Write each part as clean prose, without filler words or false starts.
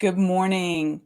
Good morning.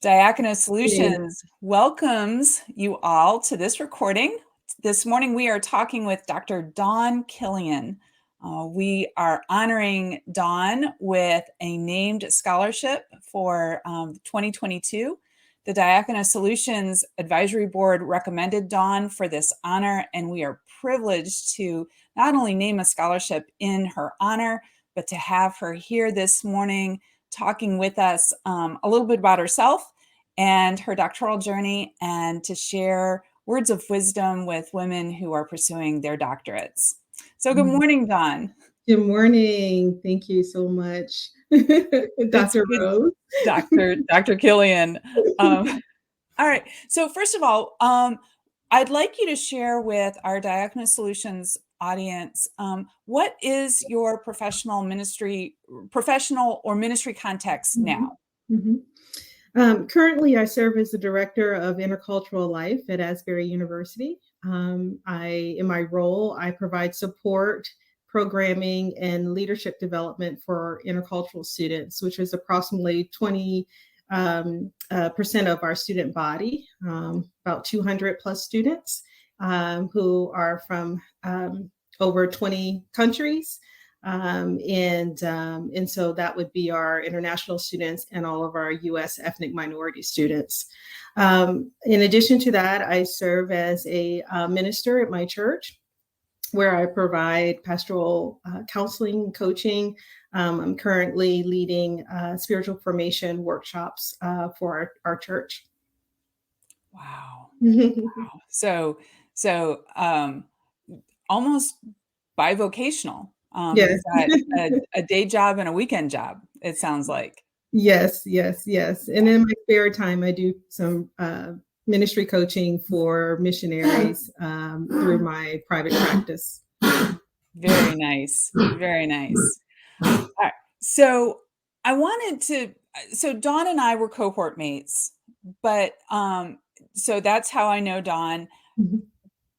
Diakonos Hey. Solutions welcomes you all to this recording. This morning we are talking with Dr. Dawn Kilian. We are honoring Dawn with a named scholarship for 2022. The Diakonos Solutions Advisory Board recommended Dawn for this honor, and we are privileged to not only name a scholarship in her honor, but to have her here this morning talking with us a little bit about herself and her doctoral journey, and to share words of wisdom with women who are pursuing their doctorates. So good morning, Dawn. Good morning. Thank you so much, It's Dr. good, Rose. Dr. Kilian. All right. So first of all, I'd like you to share with our Diakonos Solutions audience, what is your professional or ministry context now? Currently, I serve as the Director of Intercultural Life at Asbury University. In my role, I provide support, programming, and leadership development for intercultural students, which is approximately 20% of our student body, about 200 plus students who are from over 20 countries. And so that would be our international students and all of our U.S. ethnic minority students. In addition to that, I serve as a minister at my church, where I provide pastoral counseling, coaching. I'm currently leading spiritual formation workshops for our church. Wow. Wow. So almost bivocational. Yes. You've got a day job and a weekend job, it sounds like. Yes. And in my spare time, I do some ministry coaching for missionaries through my private practice. Very nice. Very nice. All right. So Dawn and I were cohort mates, but so that's how I know Dawn.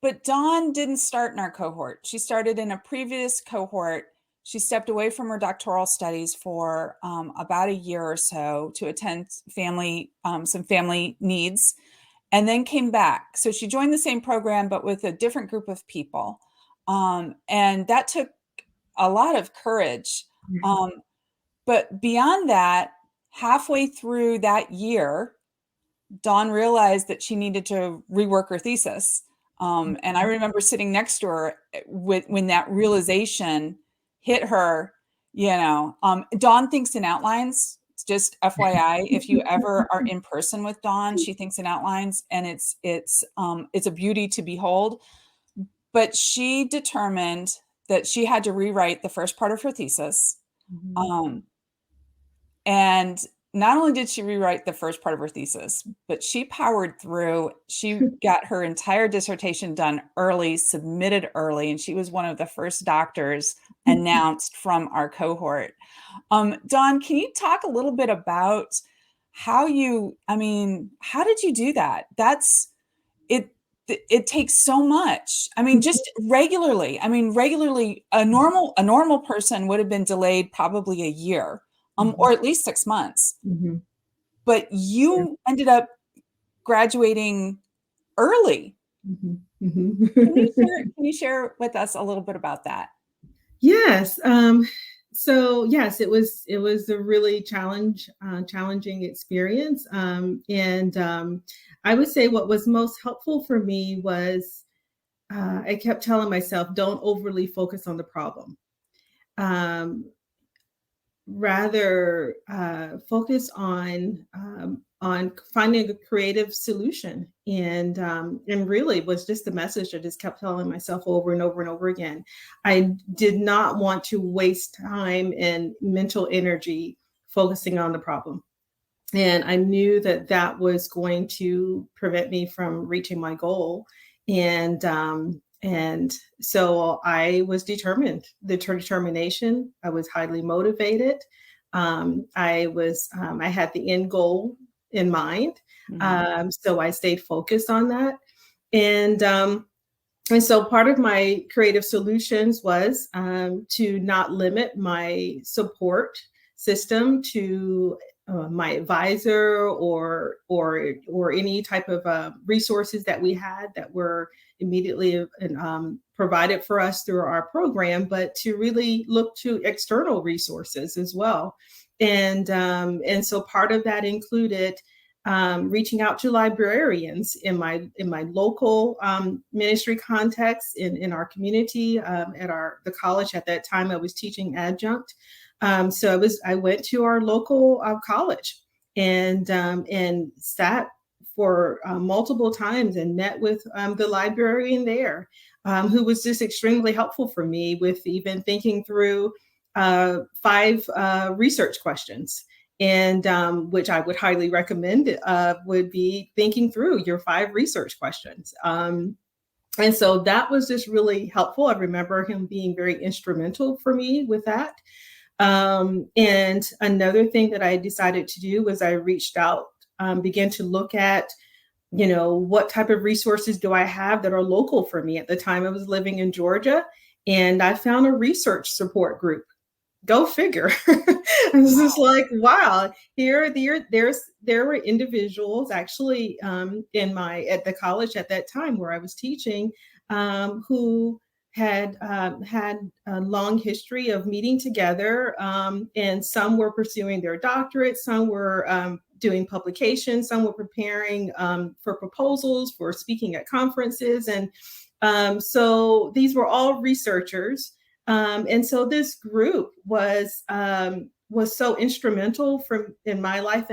But Dawn didn't start in our cohort. She started in a previous cohort. She stepped away from her doctoral studies for about a year or so to attend some family needs, and then came back. So she joined the same program, but with a different group of people. And that took a lot of courage. But beyond that, halfway through that year, Dawn realized that she needed to rework her thesis. And I remember sitting next to her when that realization hit her. Dawn thinks in outlines. Just FYI, if you ever are in person with Dawn, she thinks in outlines, and it's a beauty to behold. But she determined that she had to rewrite the first part of her thesis. And not only did she rewrite the first part of her thesis, but she powered through. She got her entire dissertation done early, submitted early, and she was one of the first doctors announced from our cohort. Dawn, can you talk a little bit about how did you do that? It takes so much. Just regularly. Regularly, a normal person would have been delayed probably a year. Or at least 6 months. But you ended up graduating early. Can you share with us a little bit about that? Yes. So yes, it was a really challenging experience. I would say what was most helpful for me was I kept telling myself, don't overly focus on the problem. Rather focus on finding a creative solution, and really was just the message I just kept telling myself over and over and over again. I did not want to waste time and mental energy focusing on the problem, and I knew that was going to prevent me from reaching my goal. And so I was determined. The determination. I was highly motivated. I had the end goal in mind. So I stayed focused on that. And so part of my creative solutions was to not limit my support system to my advisor or any type of resources that we had that were immediately provided for us through our program, but to really look to external resources as well. And so part of that included reaching out to librarians in my local ministry context in our community at the college. At that time I was teaching adjunct, so I went to our local college and sat for multiple times and met with the librarian there, who was just extremely helpful for me with even thinking through 5 research questions, and which I would highly recommend would be thinking through your 5 research questions. And so that was just really helpful. I remember him being very instrumental for me with that. And another thing that I decided to do was I reached out, began to look at, what type of resources do I have that are local for me? At the time I was living in Georgia, and I found a research support group. Go figure. I was just like, wow, there were individuals actually at the college at that time where I was teaching, who had a long history of meeting together, and some were pursuing their doctorate, some were doing publications, some were preparing for proposals for speaking at conferences, and so these were all researchers. And so this group was so instrumental in my life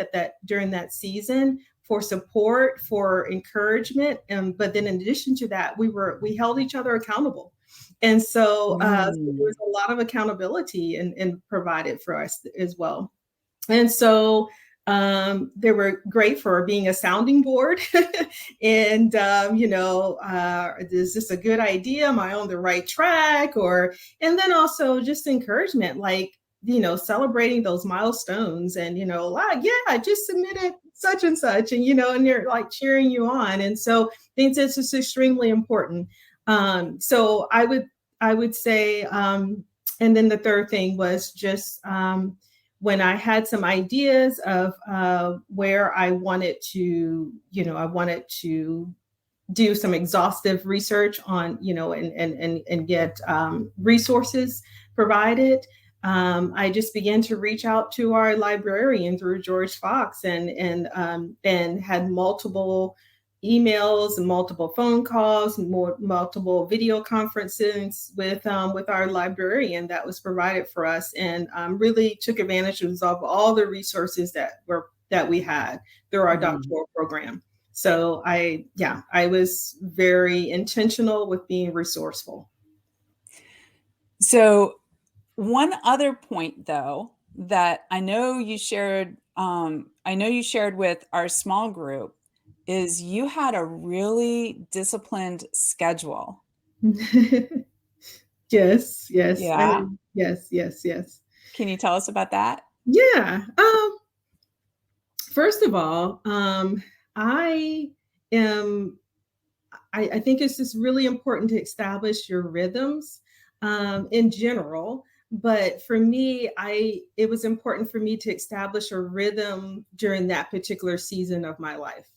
during that season, for support, for encouragement. But then in addition to that, we held each other accountable. And so, so there was a lot of accountability and provided for us as well. And so they were great for being a sounding board. And, is this a good idea? Am I on the right track? And then also just encouragement, like, celebrating those milestones and, yeah, I just submitted such and such, and, and they're like cheering you on. And so I think this is extremely important. So I would say, and then the third thing was just, when I had some ideas of where I wanted to do some exhaustive research on, and get resources provided. I just began to reach out to our librarian through George Fox, and had multiple emails and multiple phone calls, multiple video conferences with our librarian that was provided for us, and really took advantage of all the resources that we had through our doctoral program. So I was very intentional with being resourceful. So one other point, though, that I know you shared with our small group, is you had a really disciplined schedule. Yes. Yeah. Yes. Can you tell us about that? Yeah. First of all, I think it's just really important to establish your rhythms in general. But for me, it was important for me to establish a rhythm during that particular season of my life.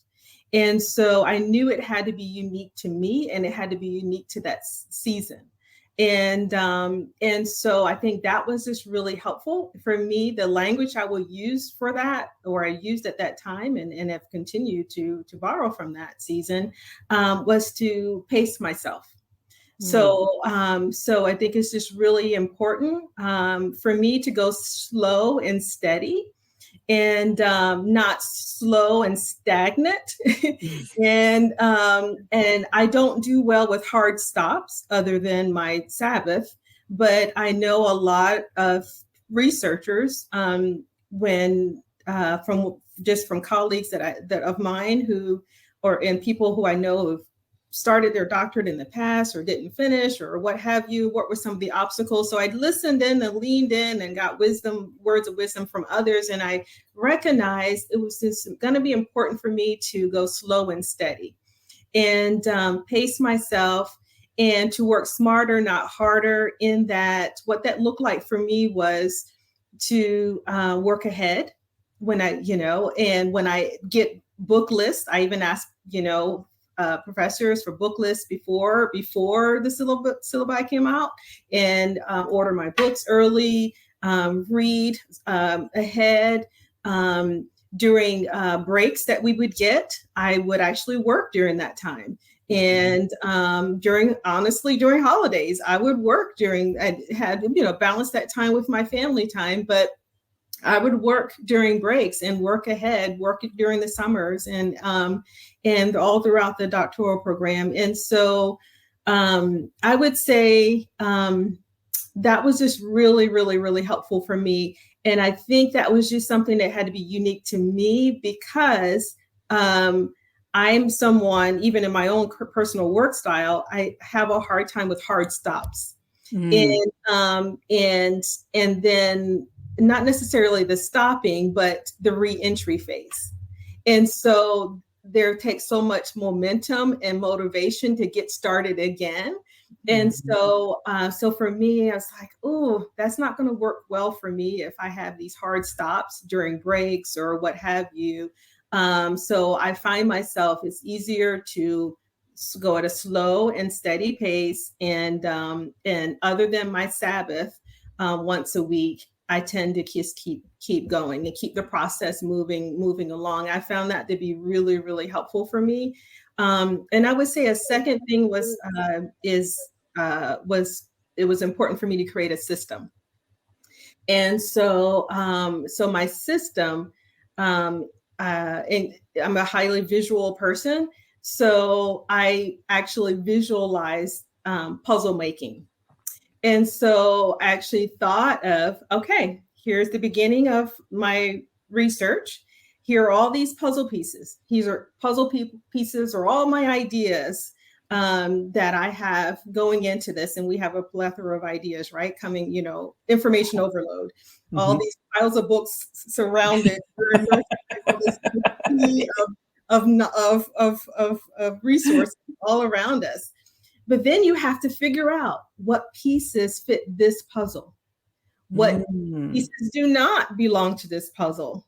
And so I knew it had to be unique to me, and it had to be unique to that season. And so I think that was just really helpful for me. The language I will use for that, or I used at that time, and have continued to borrow from that season, was to pace myself. So I think it's just really important for me to go slow and steady, and not slow and stagnant. And I don't do well with hard stops other than my Sabbath. But I know a lot of researchers, from colleagues of mine and people who I know have started their doctorate in the past or didn't finish or what have you, what were some of the obstacles. So I listened in and leaned in and got words of wisdom from others. And I recognized it was just going to be important for me to go slow and steady, and pace myself, and to work smarter, not harder. What that looked like for me was to work ahead. and when I get book lists, I even ask, professors for book lists before the syllabi came out, and order my books early, read ahead. During breaks that we would get, I would actually work during that time. And during holidays, I would work I had, balance that time with my family time, but I would work during breaks and work ahead, work during the summers, and all throughout the doctoral program. And so I would say that was just really, really, really helpful for me. And I think that was just something that had to be unique to me, because I'm someone, even in my own personal work style, I have a hard time with hard stops. And then not necessarily the stopping, but the re-entry phase. And so there takes so much momentum and motivation to get started again. And so for me, I was like, oh, that's not going to work well for me if I have these hard stops during breaks or what have you. So I find myself, it's easier to go at a slow and steady pace. And other than my Sabbath once a week, I tend to just keep going and keep the process moving along. I found that to be really, really helpful for me. And I would say a second thing was it was important for me to create a system. And so my system, and I'm a highly visual person, so I actually visualize puzzle making. And so I actually thought of, okay, here's the beginning of my research. Here are all these puzzle pieces. These are pieces or all my ideas that I have going into this. And we have a plethora of ideas, right? Coming, information overload. All these piles of books surrounded of resources all around us. But then you have to figure out what pieces fit this puzzle. What pieces do not belong to this puzzle.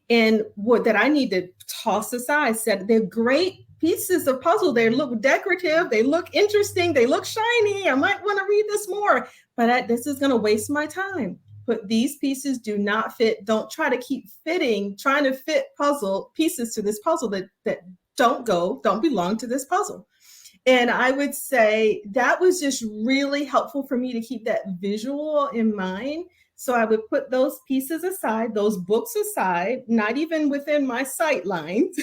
And what that I need to toss aside. Said they're great pieces of puzzle. They look decorative. They look interesting. They look shiny. I might want to read this more, but this is going to waste my time. But these pieces do not fit. Don't try to keep trying to fit puzzle pieces to this puzzle that don't belong to this puzzle. And I would say that was just really helpful for me to keep that visual in mind. So I would put those pieces aside, those books aside, not even within my sight lines.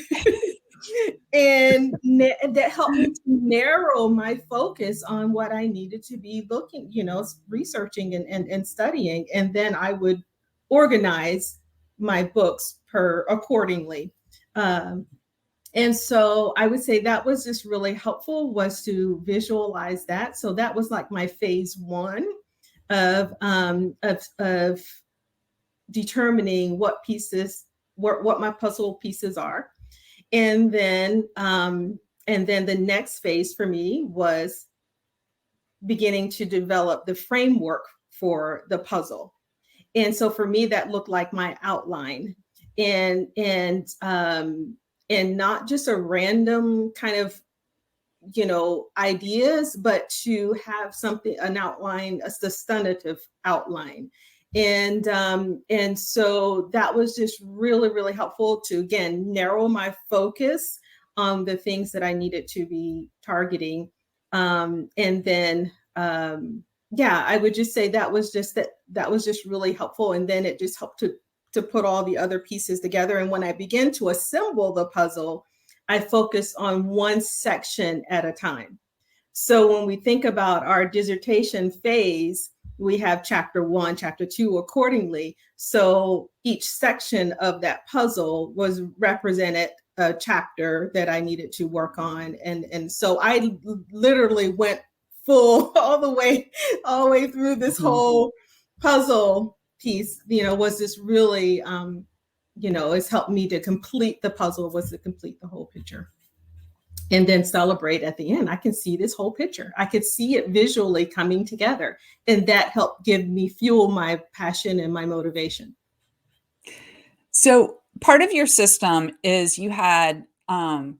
And that helped me to narrow my focus on what I needed to be researching and studying. And then I would organize my books accordingly. And so I would say that was just really helpful, was to visualize that. So that was like my phase one of determining what my puzzle pieces are. And then the next phase for me was beginning to develop the framework for the puzzle. And so for me, that looked like my outline, and not just a random kind of, ideas, but to have an outline, a substantive outline. And so that was just really, really helpful to, again, narrow my focus on the things that I needed to be targeting. And then, I would just say that was just really helpful. And then it just helped to put all the other pieces together. And when I began to assemble the puzzle, I focused on one section at a time. So when we think about our dissertation phase, we have chapter 1, chapter 2 accordingly. So each section of that puzzle was represented a chapter that I needed to work on. And so I literally went full all the way through this whole puzzle piece, was this really, it's helped me to complete the puzzle, was to complete the whole picture. And then celebrate at the end. I can see this whole picture. I could see it visually coming together. And that helped fuel my passion and my motivation. So part of your system is you had a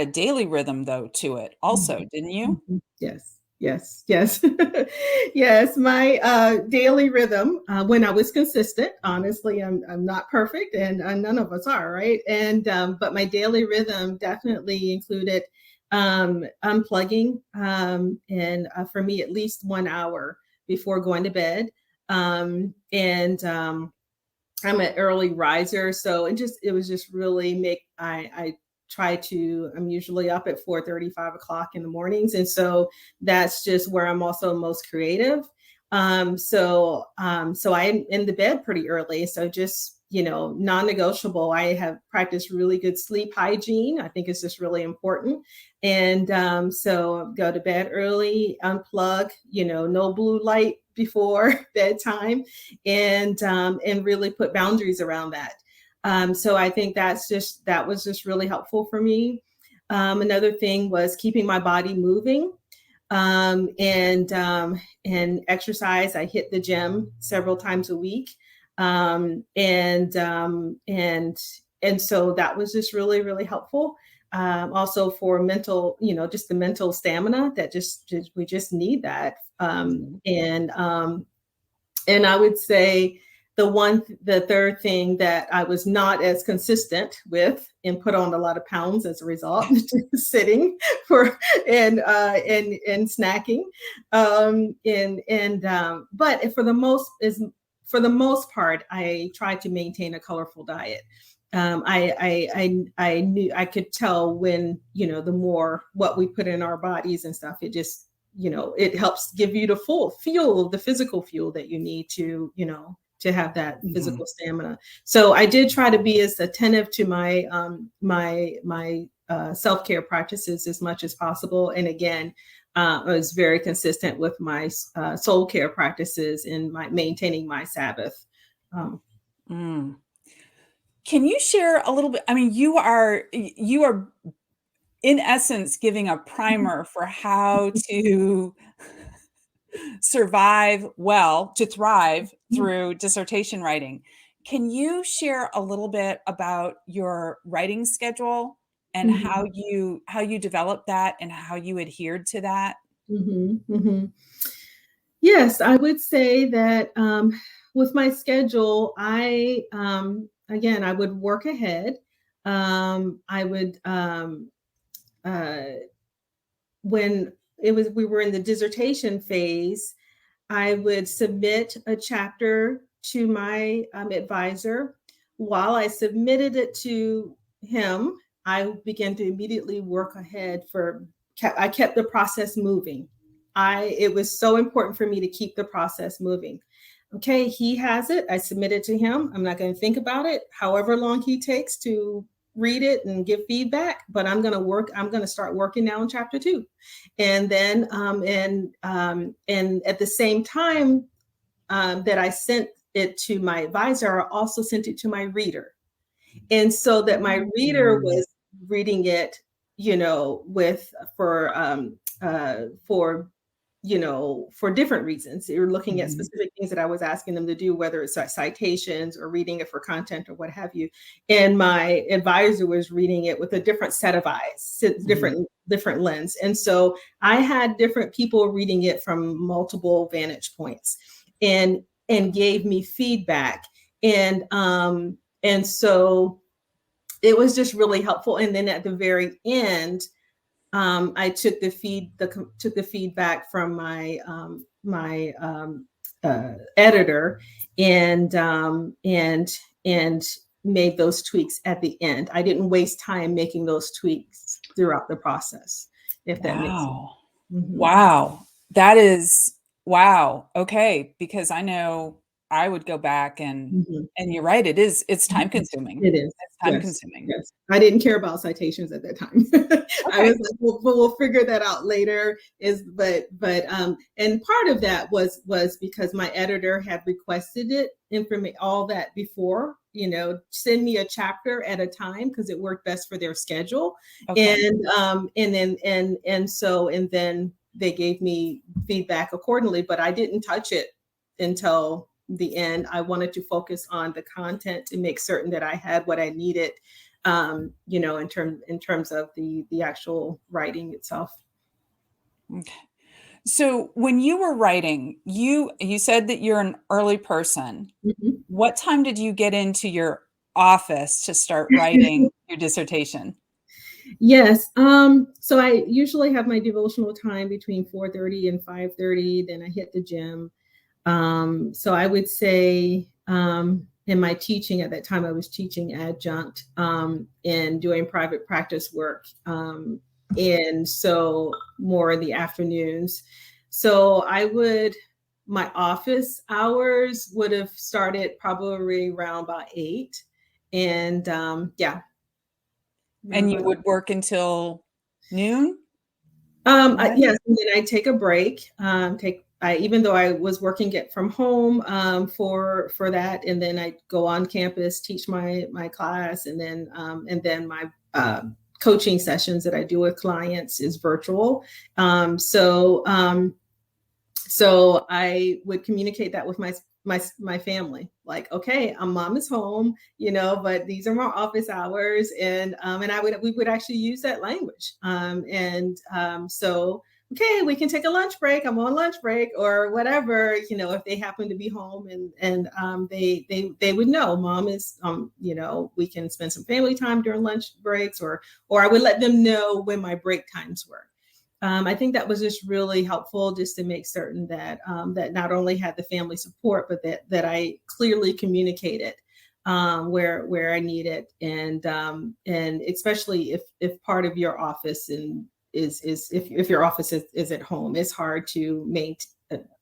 daily rhythm though to it also, Mhm. didn't you? Mhm. Yes, yes, yes. Yes, my, daily rhythm, when I was consistent, honestly, I'm not perfect, and, none of us are, right? And, but my daily rhythm definitely included, unplugging, and, for me, at least 1 hour before going to bed. And, I'm an early riser, so it was just really make I try to I'm usually up at 4:30, 5 o'clock in the mornings, and so that's just where I'm also most creative. So I'm in the bed pretty early. So just non-negotiable. I have practiced really good sleep hygiene. I think it's just really important, and so go to bed early, unplug. No blue light before bedtime, and really put boundaries around that. So I think that was just really helpful for me. Another thing was keeping my body moving, and exercise. I hit the gym several times a week, and so that was just really really helpful. Also for mental, just the mental stamina that just we just need that. Mhm. And I would say the third thing that I was not as consistent with and put on a lot of pounds as a result, sitting for and snacking, but for the most part, I tried to maintain a colorful diet. I knew I could tell when the more what we put in our bodies and stuff, it helps give you the full fuel, the physical fuel that you need to have that Mhm. physical stamina. So I did try to be as attentive to my self-care practices as much as possible. And again, I was very consistent with my soul care practices and my maintaining my Sabbath. Um, Mm. Can you share a little bit? I mean, you are in essence giving a primer for how to survive well, to thrive through dissertation writing. Can you share a little bit about your writing schedule and mhm, how you developed that and how you adhered to that? mhm, mhm. Yes, I would say that with my schedule, I would work ahead. I would uh, when we were in the dissertation phase, I would submit a chapter to my advisor. While I submitted it to him, I began to immediately work ahead I kept the process moving. It was so important for me to keep the process moving. Okay, he has it. I submit it to him. I'm not going to think about it, however long he takes to read it and give feedback, but I'm going to start working now on chapter 2. And then and at the same time that I sent it to my advisor, I also sent it to my reader, and so that my reader Mm. was reading it, with for for different reasons. They were looking at Mhm. specific things that I was asking them to do, whether it's citations or reading it for content or what have you. And my advisor was reading it with a different set of eyes, Mhm. different lens. And so I had different people reading it from multiple vantage points, and gave me feedback. And so it was just really helpful. And then at the very end, I took the feedback from my editor, and and made those tweaks at the end. I didn't waste time making those tweaks throughout the process, if that makes sense. Wow. Mhm, Wow. That is wow. Okay, because I know I would go back mhm. and you're right, it's time Mhm. consuming. It is. It's time Yes. consuming. Yes. I didn't care about citations at that time. I was Okay. like, we'll figure that out later. And part of that was because my editor had requested it, information, all that before, send me a chapter at a time because it worked best for their schedule. Okay. And then they gave me feedback accordingly, but I didn't touch it until the end. I wanted to focus on the content to make certain that I had what I needed, in terms of the actual writing itself. Okay. So when you were writing, you said that you're an early person. Mhm. What time did you get into your office to start writing your dissertation? Yes. So I usually have my devotional time between 4:30 and 5:30. Then I hit the gym. So I would say in my teaching at that time, I was teaching adjunct and doing private practice work. And so more in the afternoons. So my office hours would have started probably around about 8. And yeah, around And you about would work until noon? Yes, One? and then I take a break. Even though I was working it from home for that, and then I go on campus, teach my class, and then my coaching sessions that I do with clients is virtual. So I would communicate that with my family, like, okay, mom is home, but these are my office hours, and we would actually use that language, so okay, we can take a lunch break. I'm on lunch break or whatever, if they happen to be home, and they would know mom is, we can spend some family time during lunch breaks, or I would let them know when my break times were. I think that was just really helpful, just to make certain that that not only had the family support, but that I clearly communicated where I need it, and especially if part of your office is if your office is at home, it's hard to maintain.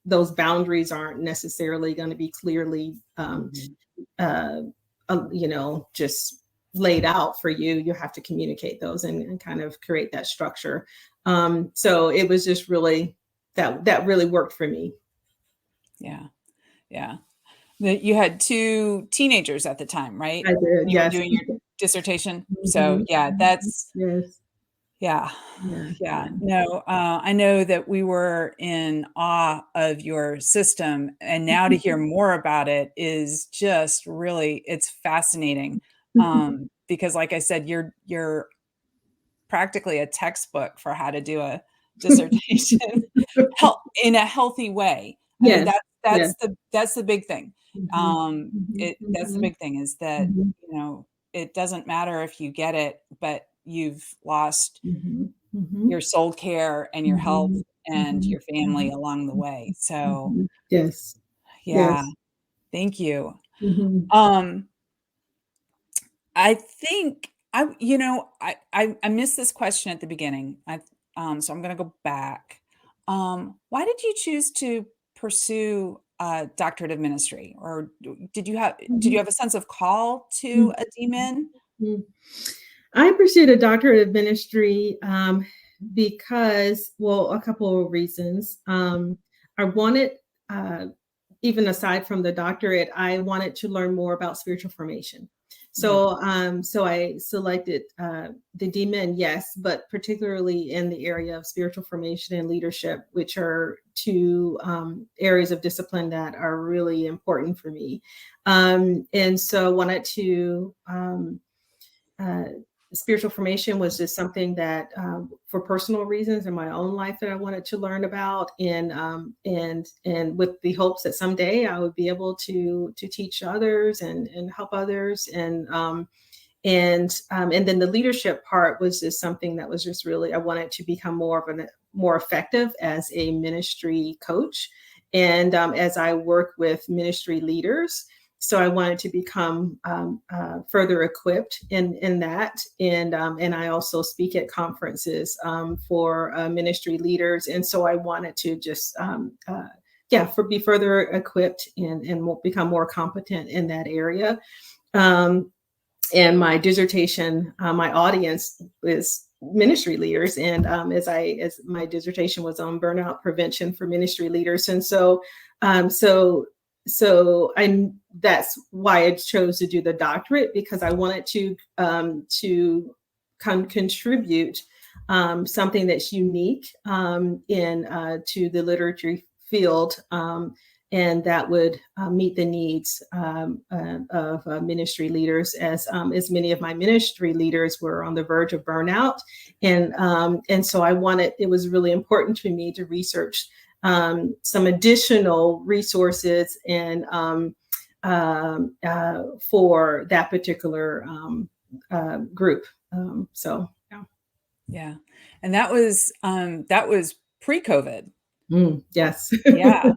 Those boundaries aren't necessarily going to be clearly Mhm. uh, just laid out for you. You have to communicate those, and kind of create that structure. So it was just really that really worked for me. Yeah, yeah. You had 2 teenagers at the time, right? I did, When you were yes. doing your dissertation? So, Mhm, yeah, mhm. that's Yes. yeah. Yeah, Yeah. yeah. No, I know that we were in awe of your system, and now to hear more about it is just really it's fascinating, because like I said, you're practically a textbook for how to do a dissertation in a healthy way. I mean, Yes, yes. that's the big thing. Mhm, mhm, That's the mhm, big thing is that, mhm, it doesn't matter if you get it, but you've lost mhm, your mhm, soul care and your health mhm, and mhm, your family mhm, along the way. So, mhm. Yes, yeah, yes. thank you. Mhm, Um, I think I missed this question at the beginning. So I'm gonna go back. Why did you choose to pursue a doctorate of ministry, or did you mhm, have a sense of call to mhm, a DMin? mhm. I pursued a doctorate of ministry because, well, a couple of reasons. I wanted, uh, even aside from the doctorate, I wanted to learn more about spiritual formation. Mhm. So I selected the DMin, yes, but particularly in the area of spiritual formation and leadership, which are two areas of discipline that are really important for me. And so I wanted to. Uh, Spiritual formation was just something that, for personal reasons in my own life, that I wanted to learn about, and with the hopes that someday I would be able to teach others and help others, and then the leadership part was just something that was just really, I wanted to become more effective as a ministry coach, and as I work with ministry leaders. So I wanted to become further equipped in that, and I also speak at conferences for ministry leaders, and so I wanted to just be further equipped and become more competent in that area. Um, and my dissertation, my audience is ministry leaders, and as my dissertation was on burnout prevention for ministry leaders, and um, so I that's why I chose to do the doctorate, because I wanted to contribute something that's unique in to the literature field, and that would meet the needs of ministry leaders, as many of my ministry leaders were on the verge of burnout, and so it was really important to me to research some additional resources and for that particular group. So yeah. Yeah. And that was pre-COVID. Yes. Yeah.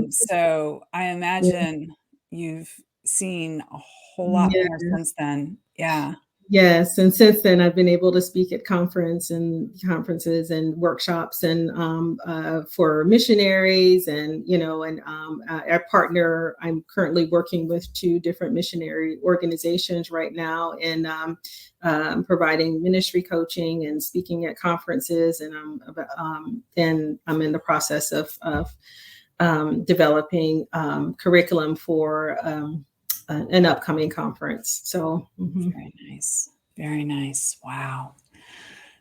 So I Yeah. imagine you've seen a whole lot more Yeah. since then. Yeah. Yes, and since then I've been able to speak at conferences and workshops, and for missionaries, and our partner. I'm currently working with 2 different missionary organizations right now, and providing ministry coaching and speaking at conferences, and I'm in the process of developing curriculum for an upcoming conference. So. Very nice. Very nice. Wow.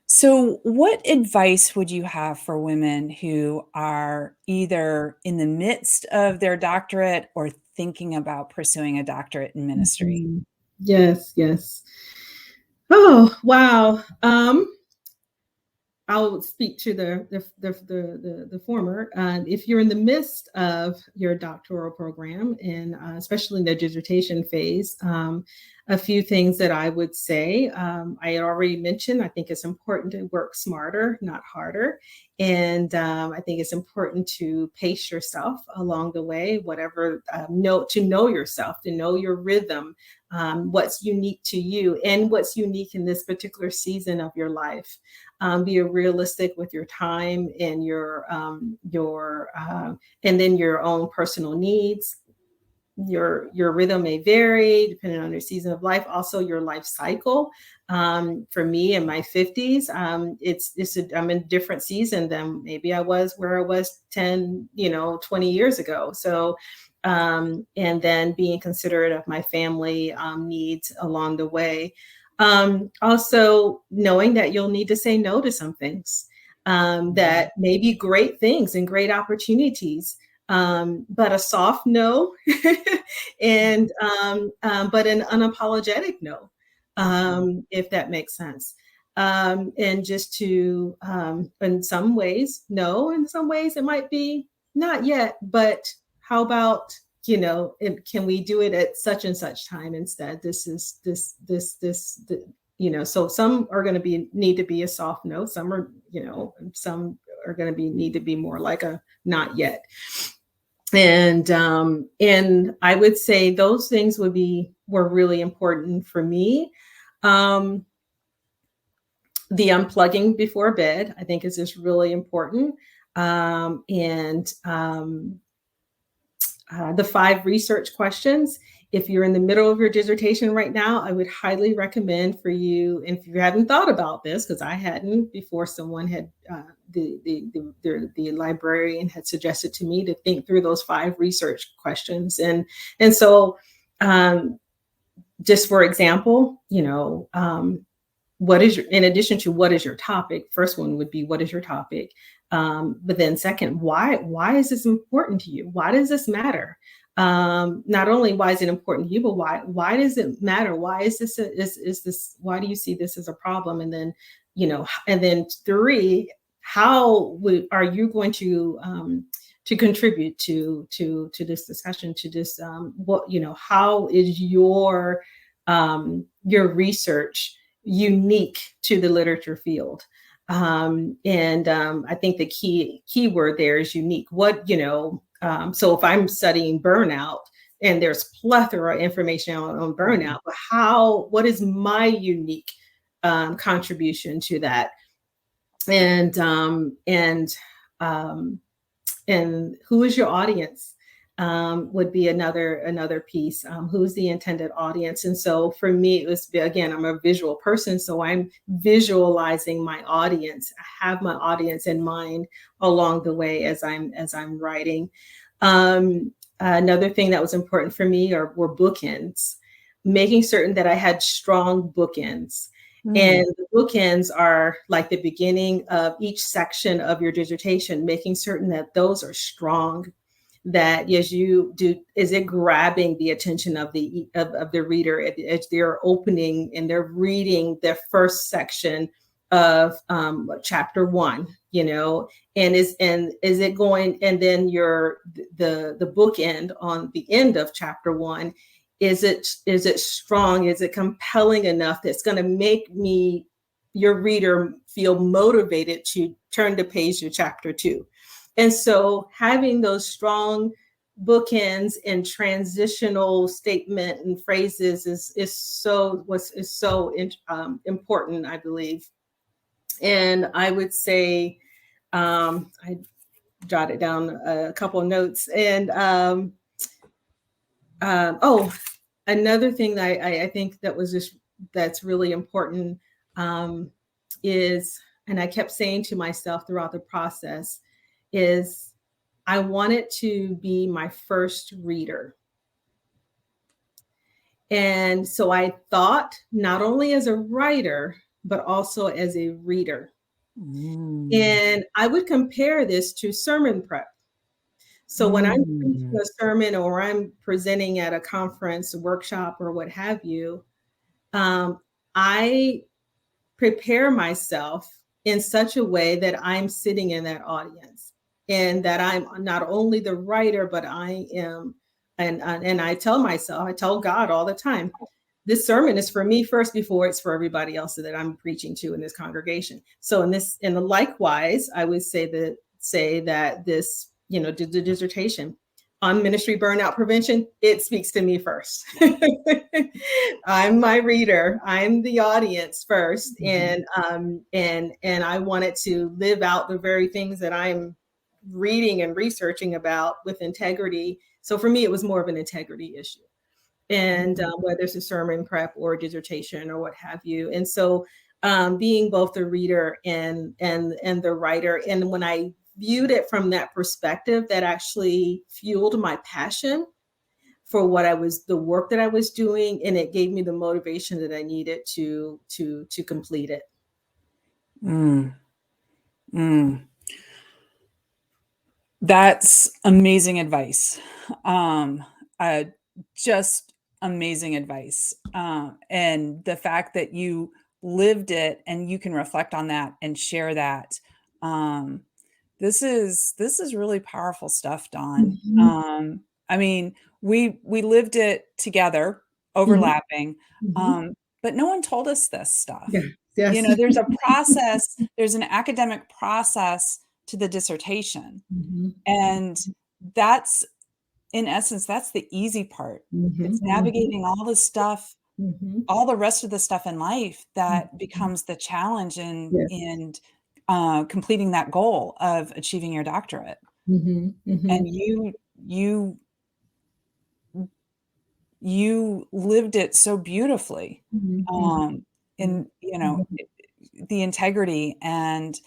So, what advice would you have for women who are either in the midst of their doctorate or thinking about pursuing a doctorate in ministry? Mhm. Yes, yes. Oh, wow. I'll speak to the former. If you're in the midst of your doctoral program, and especially in the dissertation phase, a few things that I would say. I had already mentioned. I think it's important to work smarter, not harder, and I think it's important to pace yourself along the way. Whatever, to know yourself, to know your rhythm, what's unique to you, and what's unique in this particular season of your life. Be realistic with your time and and then your own personal needs. Your rhythm may vary depending on your season of life, also your life cycle. For me, in my 50s, I'm in a different season than maybe I was where I was 10, 20 years ago. So and then being considerate of my family needs along the way. Also knowing that you'll need to say no to some things that may be great things and great opportunities, but a soft no, and but an unapologetic no, if that makes sense. And just to, in some ways, no, in some ways it might be not yet, but how about, can we do it at such and such time instead? So some are going to need to be a soft no. Some are, going to need to be more like a not yet. And I would say those things were really important for me. The unplugging before bed, I think, is just really important. And the 5 research questions. If you're in the middle of your dissertation right now, I would highly recommend for you, and if you hadn't thought about this, because I hadn't before, someone had, the librarian had suggested to me to think through those 5 research questions. And so just for example, in addition to what is your topic, first one would be, what is your topic? But then second, why is this important to you? Why does this matter? Not only why is it important to you, but why does it matter? Why is this, why do you see this as a problem? And then, and then 3, how are you going to contribute to this discussion, to this, how is your research unique to the literature field? I think the key word there is unique. So if I'm studying burnout, and there's plethora of information on burnout, but what is my unique contribution to that? And who is your audience? Would be another piece. Who's the intended audience? And so for me, it was, again, I'm a visual person, so I'm visualizing my audience. I have my audience in mind along the way as I'm writing. Another thing that was important for me were bookends, making certain that I had strong bookends. And the bookends are like the beginning of each section of your dissertation, making certain that those are strong, that as you do, is it grabbing the attention of the reader as they're opening and they're reading the first section of chapter 1, and is it going, and then the bookend on the end of chapter 1, is it strong, is it compelling enough that's going to make your reader feel motivated to turn the page to chapter 2. And so having those strong bookends and transitional statement and phrases is so important, I believe. And I would say, I jotted down a couple of notes. And another thing that I think that's really important is, and I kept saying to myself throughout the process, is I wanted to be my first reader. And so I thought not only as a writer, but also as a reader. And I would compare this to sermon prep. So when I'm preaching a sermon or I'm presenting at a conference, a workshop, or what have you, I prepare myself in such a way that I'm sitting in that audience, and that I'm not only the writer, but I am, and I tell myself, I tell God all the time, this sermon is for me first before it's for everybody else that I'm preaching to in this congregation. So likewise, I would say that this, the dissertation on ministry burnout prevention, it speaks to me first. I'm my reader. I'm the audience first, and I wanted to live out the very things that I'm reading and researching about with integrity. So for me, it was more of an integrity issue, and whether it's a sermon prep or a dissertation or what have you. And so being both the reader and the writer, and when I viewed it from that perspective, that actually fueled my passion for the work that I was doing, and it gave me the motivation that I needed to complete it. That's amazing advice. Just amazing advice. And the fact that you lived it and you can reflect on that and share that. This is really powerful stuff, Dawn. I mean, we lived it together, overlapping, but no one told us this stuff. Yeah. Yes. There's a process, there's an academic process to the dissertation. And that's, in essence, that's the easy part. It's navigating all the stuff, all the rest of the stuff in life that becomes the challenge in completing that goal of achieving your doctorate. And you lived it so beautifully, in the integrity, and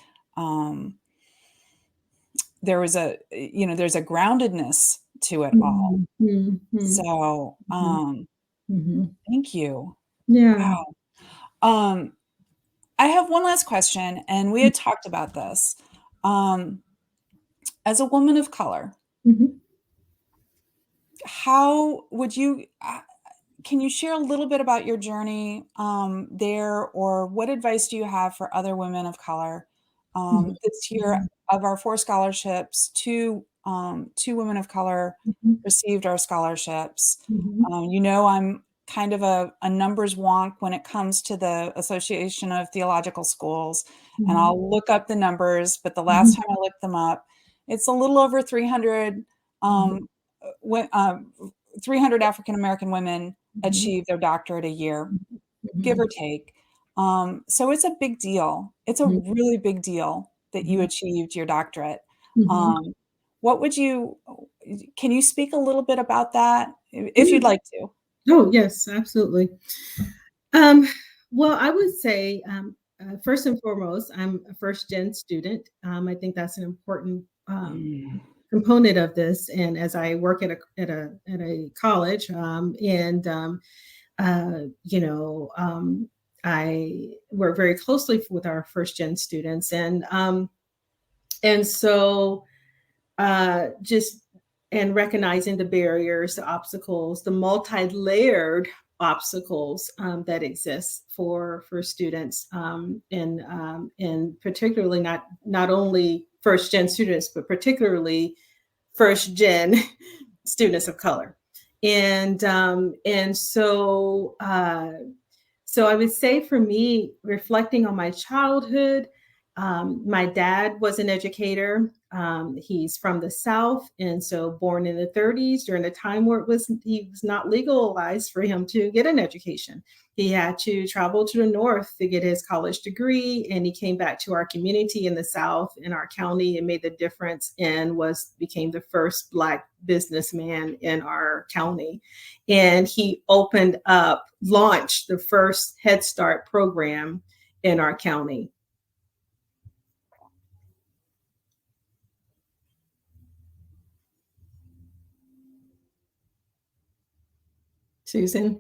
there's a groundedness to it all. So thank you. Yeah. Wow. I have one last question, and we had talked about this. As a woman of color, how would you can you share a little bit about your journey there, or what advice do you have for other women of color? This year, of our 4 scholarships, two women of color received our scholarships. I'm kind of a numbers wonk when it comes to the Association of Theological Schools, and I'll look up the numbers, but the last time I looked them up, it's a little over 300 African American women achieve their doctorate a year, give or take. So it's a big deal. It's a really big deal that you achieved your doctorate. Can you speak a little bit about that, if you'd like to? Oh, yes, absolutely. Well, I would say, first and foremost, I'm a first-gen student. I think that's an important component of this. And as I work at a college, I work very closely with our first-gen students, and so just and recognizing the barriers, the obstacles, the multi-layered obstacles that exist for students, and particularly not only first gen students, but particularly first gen students of color. And so I would say for me, reflecting on my childhood, my dad was an educator. He's from the South, and so born in the 30s during a time where he was not legalized for him to get an education. He had to travel to the North to get his college degree, and he came back to our community in the South, in our county, and made the difference, and became the first Black businessman in our county. And he launched the first Head Start program in our county. Susan?